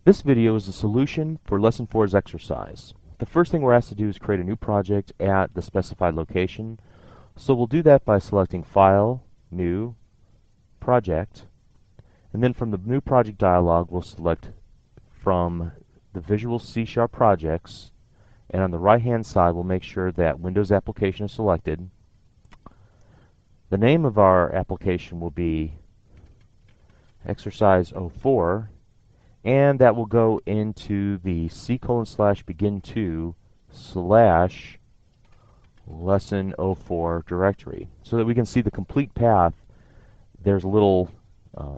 This video is a solution for Lesson 4's exercise. The first thing we're asked to do is create a new project at the specified location. So we'll do that by selecting File, New, Project, and then from the New Project dialog we'll select from the Visual C# projects, and on the right hand side we'll make sure that Windows application is selected. The name of our application will be Exercise 04, and that will go into the C:/begin2/lesson 04 directory. So that we can see the complete path, there's a little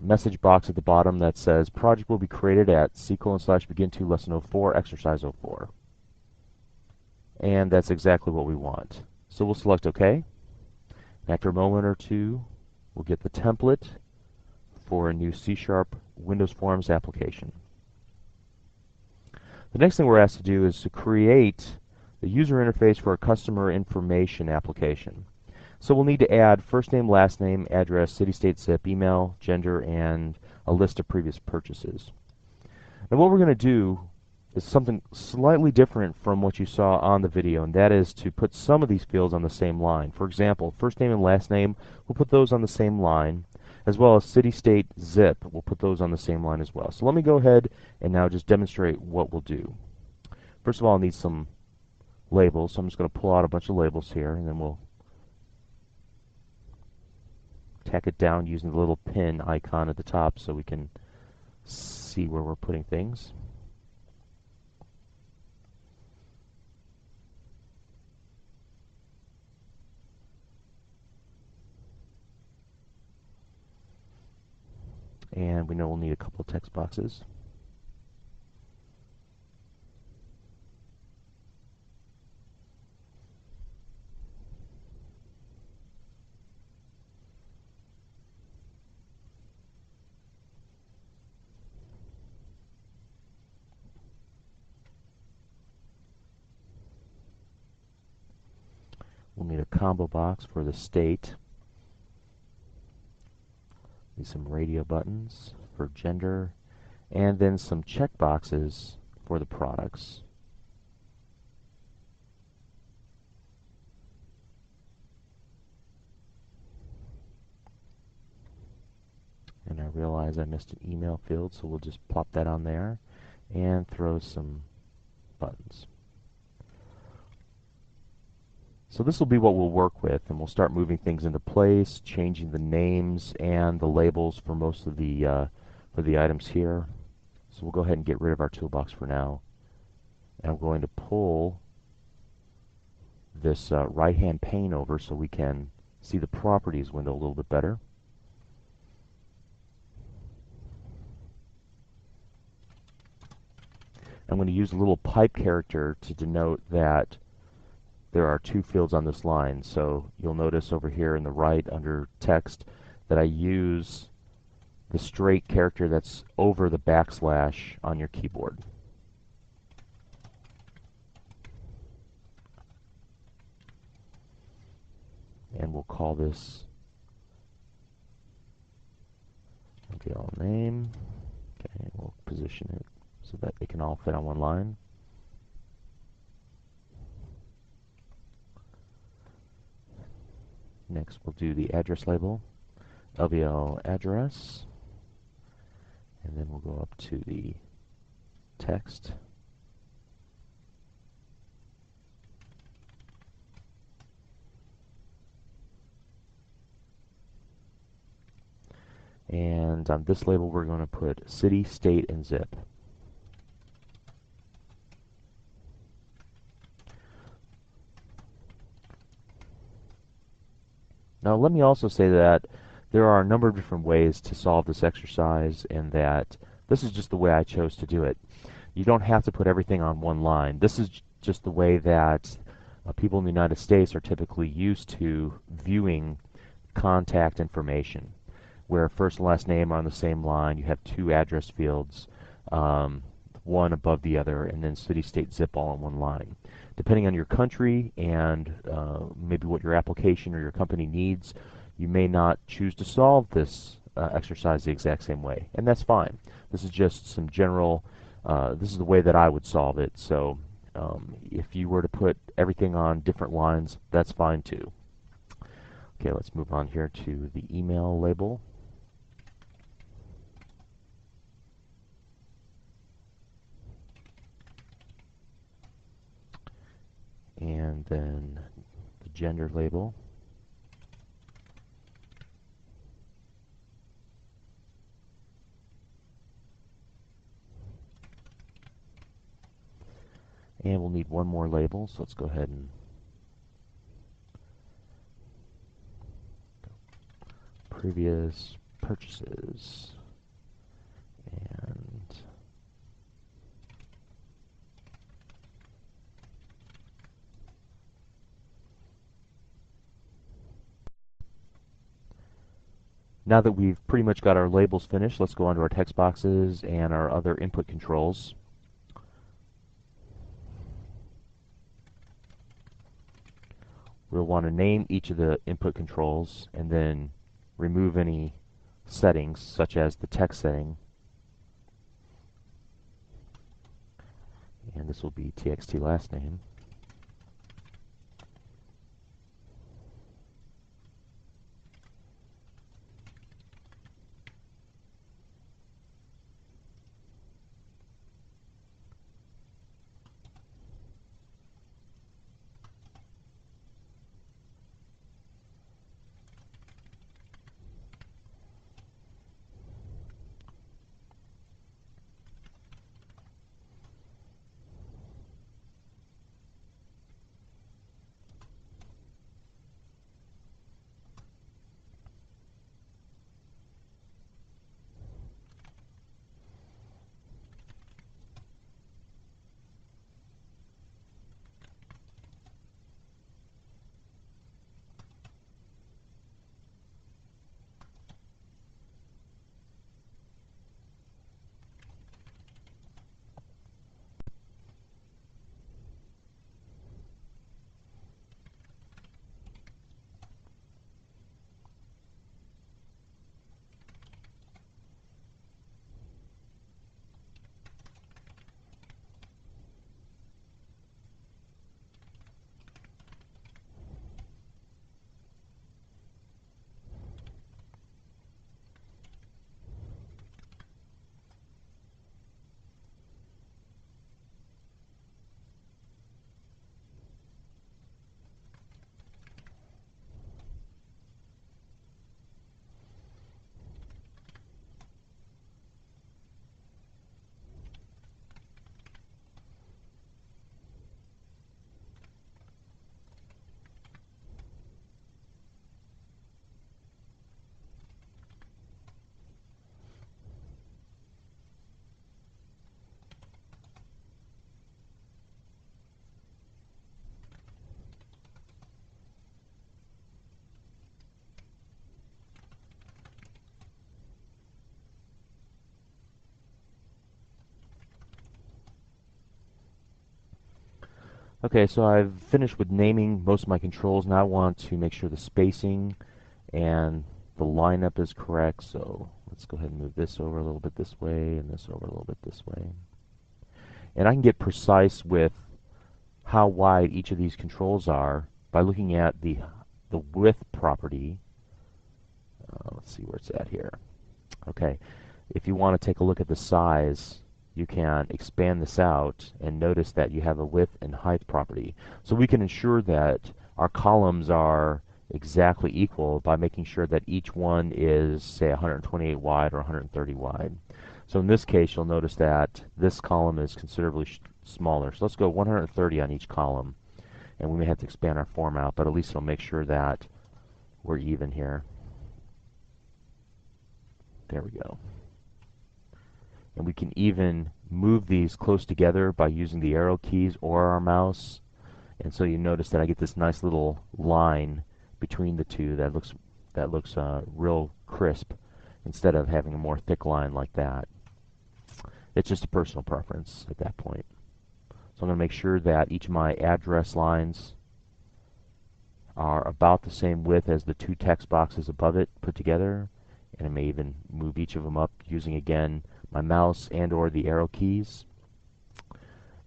message box at the bottom that says project will be created at C:/begin2/lesson 04 exercise 04. And that's exactly what we want. So we'll select OK. After a moment or two, we'll get the template for a new C# Windows Forms application. The next thing we're asked to do is to create the user interface for a customer information application. So we'll need to add first name, last name, address, city, state, zip, email, gender, and a list of previous purchases. Now what we're going to do is something slightly different from what you saw on the video, and that is to put some of these fields on the same line. For example, first name and last name, we'll put those on the same line, as well as city, state, zip, we'll put those on the same line as well. So let me go ahead and now just demonstrate what we'll do. First of all, I'll need some labels, so I'm just going to pull out a bunch of labels here, and then we'll tack it down using the little pin icon at the top so we can see where we're putting things. And we know we'll need a couple of text boxes. We'll need a combo box for the state. Need some radio buttons for gender, and then some check boxes for the products. And I realize I missed an email field, so we'll just plop that on there and throw some buttons. So this will be what we'll work with, and we'll start moving things into place, changing the names and the labels for most of the items here. So we'll go ahead and get rid of our toolbox for now. And I'm going to pull this right-hand pane over so we can see the properties window a little bit better. I'm going to use a little pipe character to denote that there are two fields on this line. So you'll notice over here in the right under text that I use the straight character that's over the backslash on your keyboard. And we'll call this LDL name. Okay, we'll position it so that it can all fit on one line. Next, we'll do the address label, LVL address, and then we'll go up to the text. And on this label, we're going to put city, state, and zip. Now let me also say that there are a number of different ways to solve this exercise, and that this is just the way I chose to do it. You don't have to put everything on one line. This is just the way that people in the United States are typically used to viewing contact information, where first and last name are on the same line. You have two address fields, one above the other, and then city, state, zip all on one line. Depending on your country and maybe what your application or your company needs, you may not choose to solve this exercise the exact same way, and that's fine. This is just some general This is the way that I would solve it. So if you were to put everything on different lines, that's fine too. Okay, let's move on here to the email label. And then the gender label. And we'll need one more label, so let's go ahead and previous purchases. And now that we've pretty much got our labels finished, let's go on to our text boxes and our other input controls. We'll want to name each of the input controls and then remove any settings, such as the text setting. And this will be txt last name. Okay, so I've finished with naming most of my controls. Now I want to make sure the spacing and the lineup is correct. So let's go ahead and move this over a little bit this way and this over a little bit this way. And I can get precise with how wide each of these controls are by looking at the width property. Let's see where it's at here. Okay, if you want to take a look at the size, you can expand this out and notice that you have a width and height property. So we can ensure that our columns are exactly equal by making sure that each one is, say, 128 wide or 130 wide. So in this case, you'll notice that this column is considerably smaller. So let's go 130 on each column. And we may have to expand our form out, but at least it'll make sure that we're even here. There we go. And we can even move these close together by using the arrow keys or our mouse. And so you notice that I get this nice little line between the two that looks real crisp instead of having a more thick line like that. It's just a personal preference at that point. So I'm going to make sure that each of my address lines are about the same width as the two text boxes above it put together. And I may even move each of them up using, again, my mouse and or the arrow keys.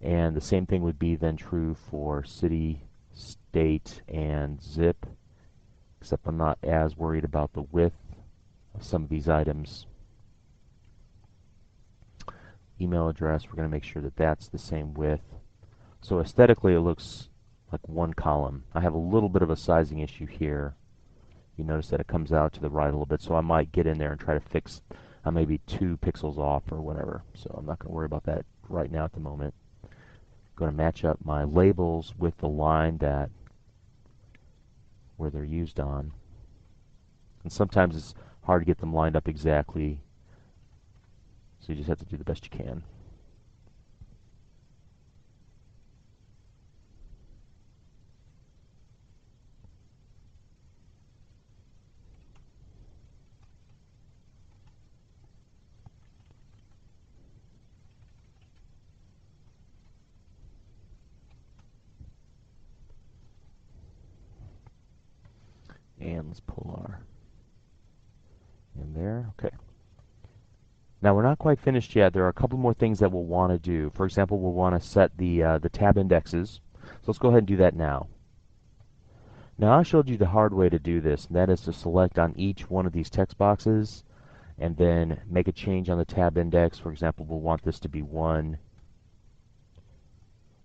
And the same thing would be then true for city, state, and zip, except I'm not as worried about the width of some of these items. Email address, we're going to make sure that that's the same width. So aesthetically it looks like one column. I have a little bit of a sizing issue here. You notice that it comes out to the right a little bit, so I might get in there and try to fix maybe 2 pixels off or whatever. So I'm not going to worry about that right now at the moment. I'm going to match up my labels with the line that where they're used on. And sometimes it's hard to get them lined up exactly, so you just have to do the best you can. And let's pull our in there. Okay. Now we're not quite finished yet. There are a couple more things that we'll want to do. For example, we'll want to set the tab indexes. So let's go ahead and do that now. Now I showed you the hard way to do this, and that is to select on each one of these text boxes and then make a change on the tab index. For example, we'll want this to be 1,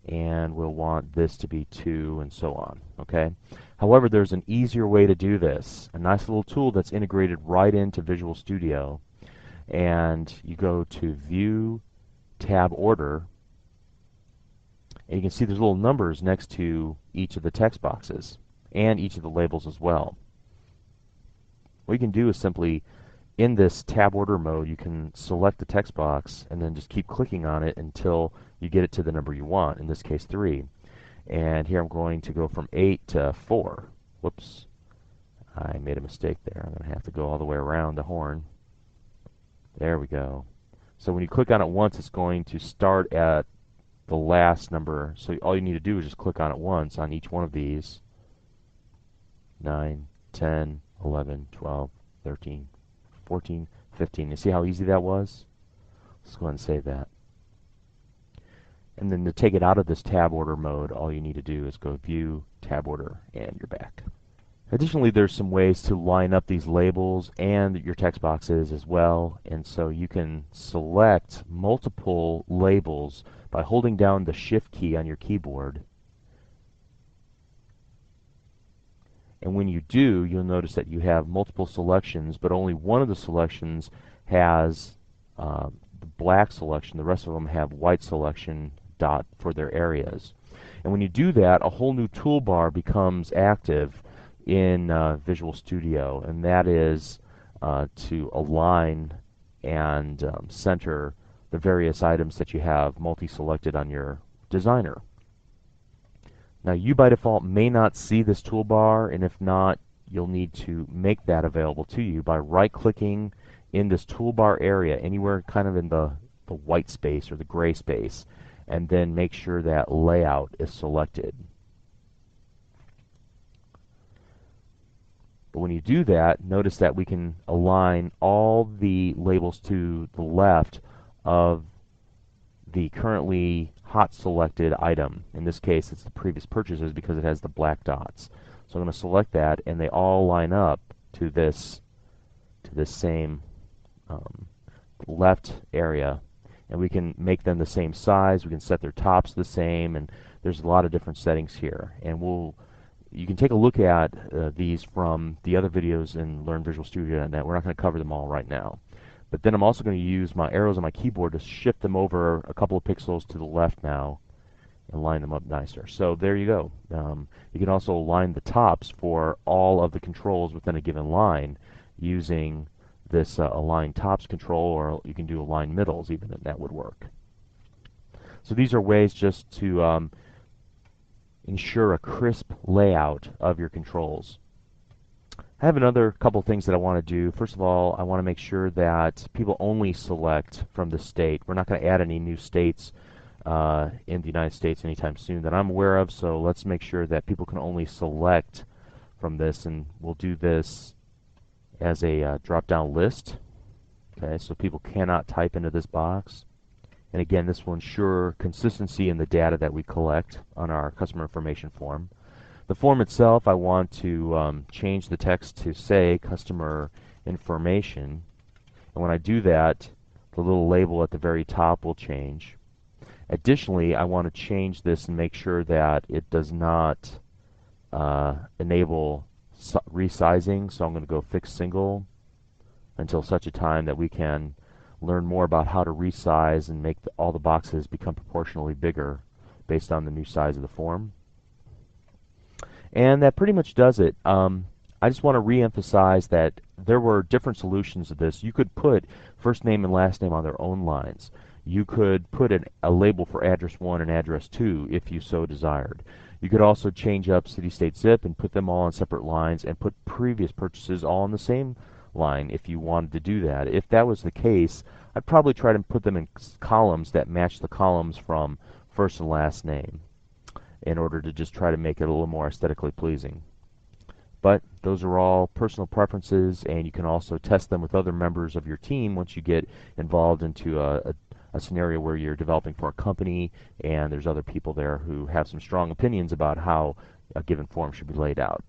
and we'll want this to be 2, and so on. Okay. However, there's an easier way to do this, a nice little tool that's integrated right into Visual Studio. And you go to View, Tab Order, and you can see there's little numbers next to each of the text boxes and each of the labels as well. What you can do is simply, in this tab order mode, you can select the text box and then just keep clicking on it until you get it to the number you want, in this case 3. And here I'm going to go from 8 to 4. Whoops, I made a mistake there. I'm going to have to go all the way around the horn. There we go. So when you click on it once, it's going to start at the last number. So all you need to do is just click on it once on each one of these. 9, 10, 11, 12, 13, 14, 15. You see how easy that was? Let's go ahead and save that. And then to take it out of this tab order mode, all you need to do is go View, Tab Order, and you're back. Additionally, there's some ways to line up these labels and your text boxes as well. And so you can select multiple labels by holding down the Shift key on your keyboard. And when you do, you'll notice that you have multiple selections, but only one of the selections has the black selection. The rest of them have white selection dot for their areas. And when you do that, a whole new toolbar becomes active in Visual Studio, and that is to align and center the various items that you have multi-selected on your designer. Now you by default may not see this toolbar, and if not, you'll need to make that available to you by right-clicking in this toolbar area, anywhere kind of in the white space or the gray space, and then make sure that layout is selected. But when you do that, notice that we can align all the labels to the left of the currently hot selected item. In this case, it's the previous purchases because it has the black dots. So I'm going to select that, and they all line up to this same left area. And we can make them the same size. We can set their tops the same, and there's a lot of different settings here. And you can take a look at these from the other videos in Learn Visual Studio.net. We're not going to cover them all right now. But then I'm also going to use my arrows on my keyboard to shift them over a couple of pixels to the left now and line them up nicer. So there you go. You can also align the tops for all of the controls within a given line using this align tops control, or you can do align middles even, and that would work. So these are ways just to ensure a crisp layout of your controls. I have another couple things that I want to do. First of all, I want to make sure that people only select from the state. We're not going to add any new states in the United States anytime soon that I'm aware of, so let's make sure that people can only select from this, and we'll do this as a drop-down list. Okay, so people cannot type into this box. And again, this will ensure consistency in the data that we collect on our customer information form. The form itself, I want to change the text to say customer information. And when I do that, the little label at the very top will change. Additionally, I want to change this and make sure that it does not enable resizing. So I'm going to go fix single until such a time that we can learn more about how to resize and make all the boxes become proportionally bigger based on the new size of the form. And that pretty much does it. I just want to re-emphasize that there were different solutions to this. You could put first name and last name on their own lines. You could put a label for address 1 and address 2 if you so desired. You could also change up city, state, zip and put them all on separate lines and put previous purchases all on the same line if you wanted to do that. If that was the case, I'd probably try to put them in columns that match the columns from first and last name in order to just try to make it a little more aesthetically pleasing. But those are all personal preferences, and you can also test them with other members of your team once you get involved into a scenario where you're developing for a company and there's other people there who have some strong opinions about how a given form should be laid out.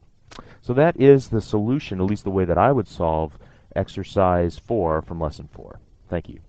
So that is the solution, at least the way that I would solve exercise 4 from lesson 4. Thank you.